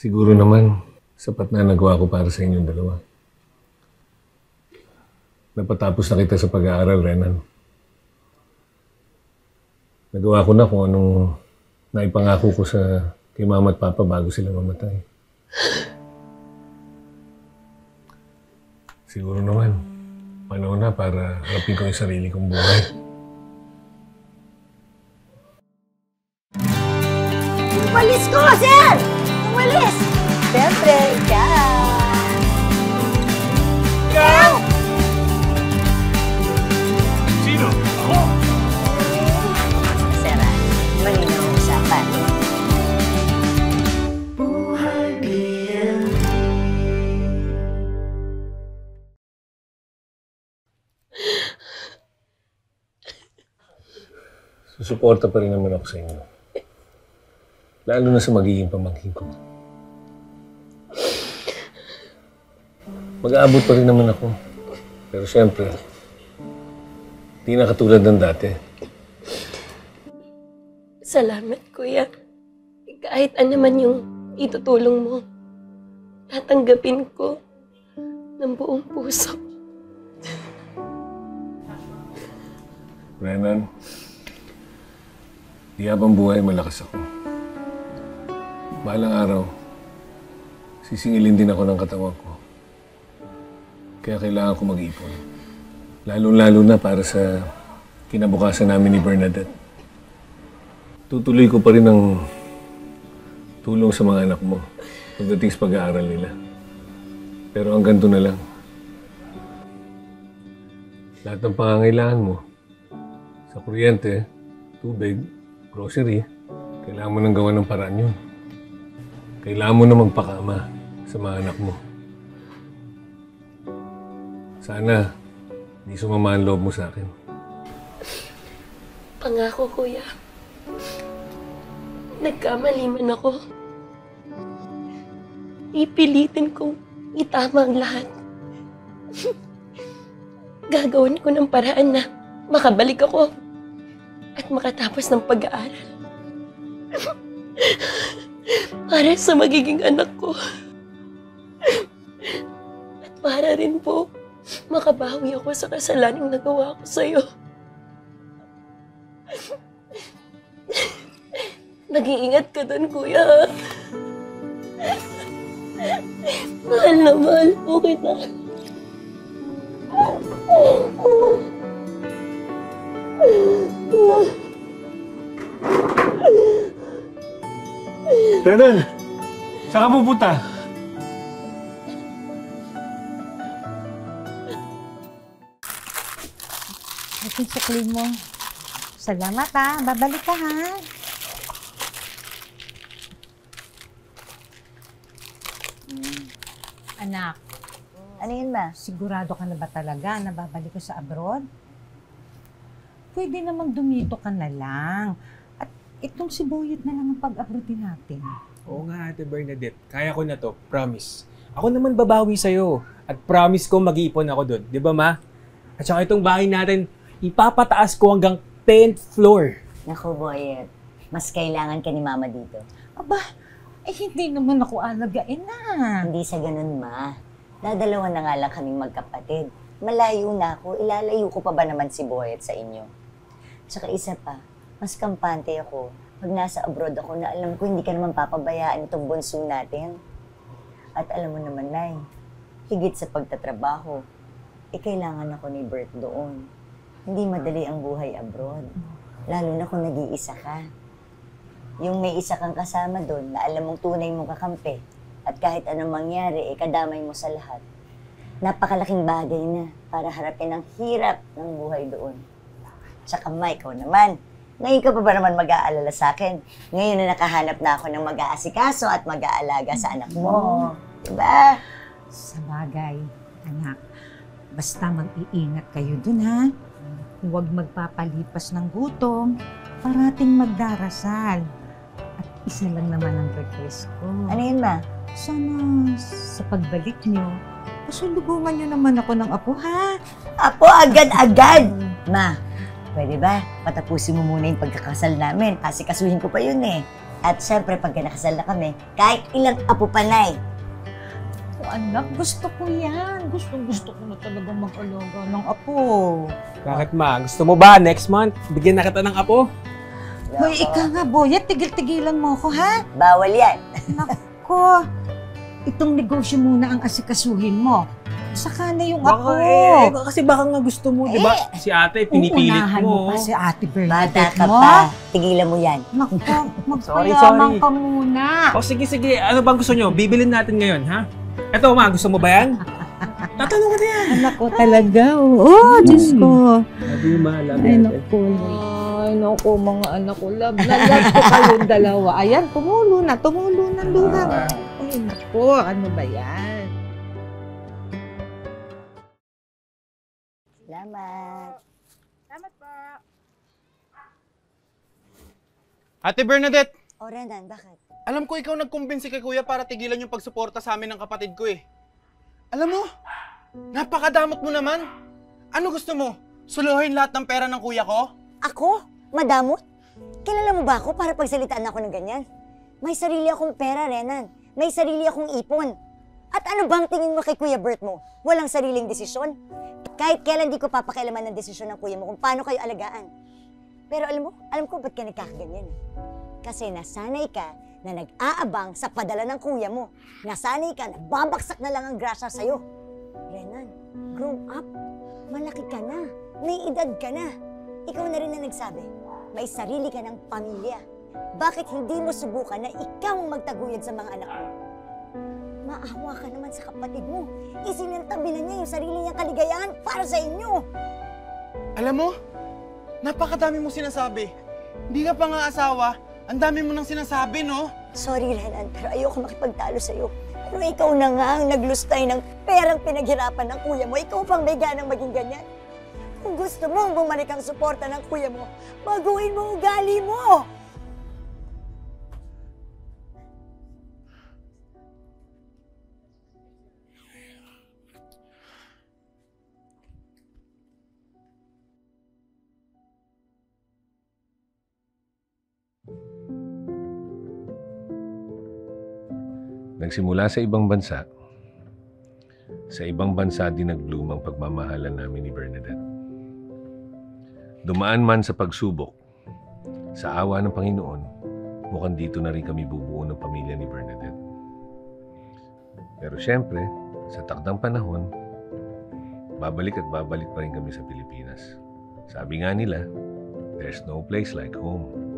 Siguro naman, sapat na nagawa ko para sa inyong dalawa. Napatapos na kita sa pag-aaral, Renan. Nagawa ko na kung anong naipangako ko sa kay Mama at Papa bago sila mamatay. Siguro naman, panahon na para harapin ko yung sarili kong buhay. Walis ko, sir! Walis! Siyempre, ikaw! Ikaw! Sino? Ako? Sir, malinaw ang usapan. Susuporta pa rin naman ako sa inyo. Lalo na sa magiging pamangkin ko. Mag-aabot pa rin naman ako. Pero siyempre, di na katulad ng dati. Salamat, Kuya. Kahit ano man yung itutulong mo, tatanggapin ko ng buong puso. Renan, di habang buhay malakas ako. Balang araw, sisingilin din ako ng katawan ko. Kaya kailangan ko mag-ipon. Lalo-lalo na para sa kinabukasan namin ni Bernadette. Tutuloy ko pa rin ang tulong sa mga anak mo pagdating sa pag-aaral nila. Pero hanggang doon na lang. Lahat ng pangangailangan mo, sa kuryente, tubig, grocery, kailangan mo nang gawa ng paraan yun. Kailangan mo na magpakama sa mga anak mo. Sana, di sumama ang loob mo sa akin. Pangako, Kuya. Nagkamali man ako. Ipilitin kong itama ang lahat. Gagawin ko ng paraan na makabalik ako at makatapos ng pag-aaral. Para sa magiging anak ko. At para rin po, makabawi ako sa kasalanang nagawa ko sa'yo. Nag-iingat ka dun, Kuya. Mahal na mahal po kita. Renan! Saan ka pupunta? Ating sukli mo. Salamat ha. Babalik ka ha. Anak, Ano yun, ma? sigurado ka na ba talaga na babalik ko sa abroad? Pwede namang dumito ka na lang. At itong sibuyot na lang ang pag-abroad din natin. Oo nga, Ate Bernadette. Kaya ko na to. Promise. Ako naman babawi sa'yo. At promise ko mag-iipon ako doon. Di ba, ma? At saka itong bahay natin, ipapataas ko hanggang 10th floor. Naku, Boyet. Mas kailangan ka ni Mama dito. Aba, hindi naman ako alagain na. Hindi sa ganun, ma. Dadalawa na nga lang kaming magkapatid. Malayo na ako. Ilalayo ko pa ba naman si Boyet sa inyo? Tsaka isa pa, mas kampante ako pag nasa abroad ako na alam ko hindi ka naman papabayaan itong bunso natin. At alam mo naman, Nay, higit sa pagtatrabaho, kailangan ako ni Bert doon. Hindi madali ang buhay abroad. Lalo na kung nag-iisa ka. Yung may isa kang kasama doon na alam mong tunay mong kakampi at kahit anong mangyari, kadamay mo sa lahat. Napakalaking bagay na para harapin ang hirap ng buhay doon. Tsaka Mike, ikaw naman. Ngayon ka pa ba naman mag-aalala sa akin? Ngayon na nakahanap na ako ng mag-aasikaso at mag-aalaga sa anak mo. Diba? Sa bagay, anak, basta mag-iingat kayo dun ha. Huwag magpapalipas ng gutom, parating magdarasal. At isa lang naman ang request ko. Ano yun, ma? Sana sa pagbalik nyo, pasulubungan nyo naman ako ng apo ha. Apo, agad-agad! Ma, pwede ba? Patapusin mo muna yung pagkakasal namin. Asikasuhin ko pa yun eh. At syempre, pagka nakasal na kami, kahit ilang apo panay. Oh, anak, gusto ko yan. Gusto ko na talaga mag-alaga ng apo. Bakit ma? Gusto mo ba next month? Bigyan na kita ng apo? Hoy, ika nga, Boyet, tigil-tigilan mo ako, ha? Bawal yan. Nako, itong negosyo muna ang asikasuhin mo. Saka na yung Baka apo. kasi baka nga gusto mo, di ba? Si ate, pinipilit Uunahan mo mo. pa si Ate Bata Bernadette ka mo. pa. Tigilan mo yan. Nako, Sorry. magpayamang ka muna. O sige, ano bang gusto nyo? Bibilin natin ngayon, ha? Eto ma, gusto mo ba yan? Tatanong ka na yan. Anak ko talaga, oo. Diyos ko. Sabi ma, Ay, naku. Ay, naku, mga anak ko. Love na love ko kayong dalawa. Ayan, tumulo na luha. Ay, naku, ano ba yan? Salamat. Ate Bernadette, O, Renan, bakit? alam ko ikaw nagkumbinsi kay Kuya para tigilan yung pagsuporta sa amin ng kapatid ko eh. Alam mo, napakadamot mo naman. Ano gusto mo? Suluhin lahat ng pera ng kuya ko? Ako? Madamot? Kilala mo ba ako para pagsalitaan ako ng ganyan? May sarili akong pera, Renan. May sarili akong ipon. At ano bang tingin mo kay Kuya Bert mo? Walang sariling desisyon? Kahit kailan di ko papakialaman ng desisyon ng kuya mo kung paano kayo alagaan. Pero alam ko ba't ka nagkakaganyan. Kasi nasanay ka na nag-aabang sa padala ng kuya mo. Nasanay ka na babaksak na lang ang grasya sa'yo. Renan, grow up. Malaki ka na. May edad ka na. Ikaw na rin na nagsabi, may sarili ka ng pamilya. Bakit hindi mo subukan na ikaw ang magtaguyod sa mga anak mo? Maawa ka naman sa kapatid mo. Isinantabi na niya yung sarili niyang kaligayahan para sa inyo. Alam mo, napakadami mo sinasabi. Hindi ka pa nga asawa, ang dami mo nang sinasabi, no? Sorry, Renan, pero ayoko makipagtalo sa'yo. Pero ikaw na nga ang naglustay ng perang pinaghirapan ng kuya mo. Ikaw pang may ganang maging ganyan. Kung gusto mong bumalik ang suporta ng kuya mo, baguhin mo ugali mo! Nagsimula sa ibang bansa. Sa ibang bansa din nag-bloom ang pagmamahalan namin ni Bernadette. Dumaan man sa pagsubok, sa awa ng Panginoon, mukhang dito na rin kami bubuo ng pamilya ni Bernadette. Pero syempre, sa takdang panahon, babalik pa rin kami sa Pilipinas. Sabi nga nila, there's no place like home.